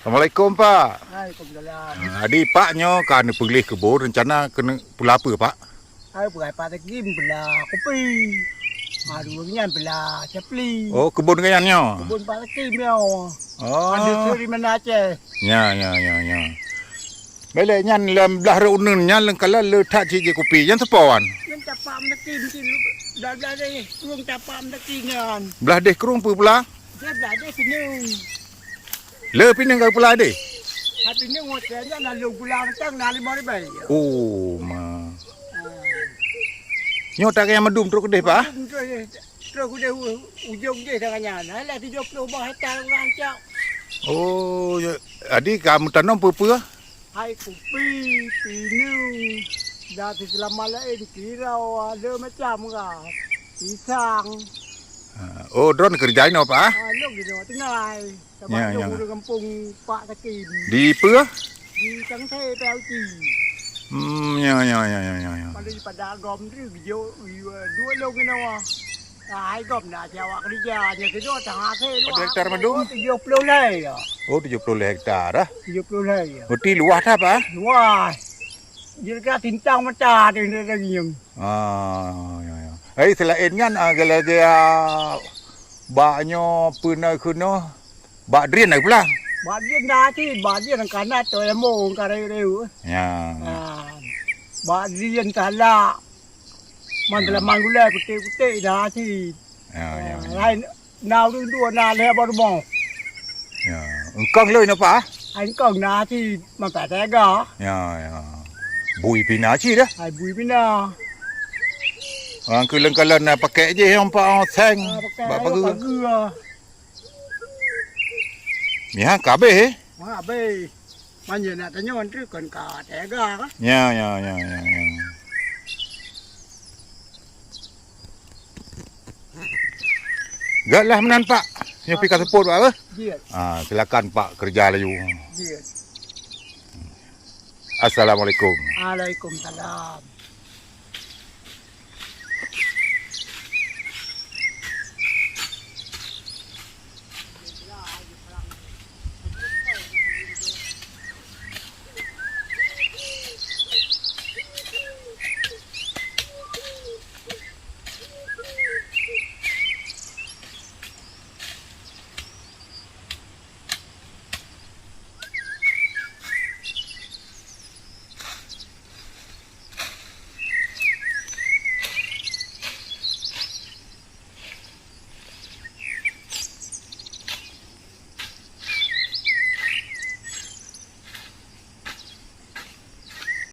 Assalamualaikum Pak. Waalaikumsalam. Adik Paknya kan pergi kebun rencana kena pula apa Pak? Ai bukan patagim belah kopi. Aduh nyan belah capli. Oh kebun kayannya. Kebun patagim yo. Oh. Ada seri mana Aceh. Ya. Baiklah nyan lam belah reunun nyan kalau letak cik kopi yang sepawan. Yang capam takim ti dah deh. Kurang capam takingan. Belah deh kerung pula. Dia dah deh pinung. Le pinang kau pula deh. Hati ni ngotnya nalu gula macam nali mari bayi. Oh ma. Nyo tak kaya medum terus deh Pak. Terus kuda ujung dia dengan nyana. Lah 30 hektar orang cak. Oh, adik kamu tanam apa? Hai kopi, pinung. Dah selama lain kirau ada macam kan. Pisang. Oh, drone kerjain apa Pak? Long di Jawa Tengah. Sebab long di kampung Pak Takim. Di apa? Di Tangsai PLT. Ya. Pada di pada gom tu dua long ni awak. Hai gom nak jawab kerja nya kedua tengah saya luar. Hektar medung? 70 lai. Oh, 70 hektar dah. 70 lai. Berarti luas dah Pak? Luas. Dia kata tintang macam dia lagi yang. Ya. Selain kan kalau dia baknya pernah kena bak drin lagi pula. Bak dia nanti, bak dia nak kanat tu emo kareu. Ya. Bak dia talak. Mandala manggula putih-putih dah si. Ya. Lain nau tu dua na le baru mau. Ya. Engkang le napa? Anh còn na thì mà phải thế gà. Ya. Bui pina ci dah. Ai bui pina. Orang keleng-keleng nak pakai je yang pak seng. Bak pagu. Ya, kabeh. Mà bê. Mà giờ nè tao nhon trước còn cả thế gà á. Ya. Gaklah menan Pak. Yang pergi kat support Pak apa? Diet. Silakan Pak kerja laju. Diet. Assalamualaikum. Waalaikumsalam.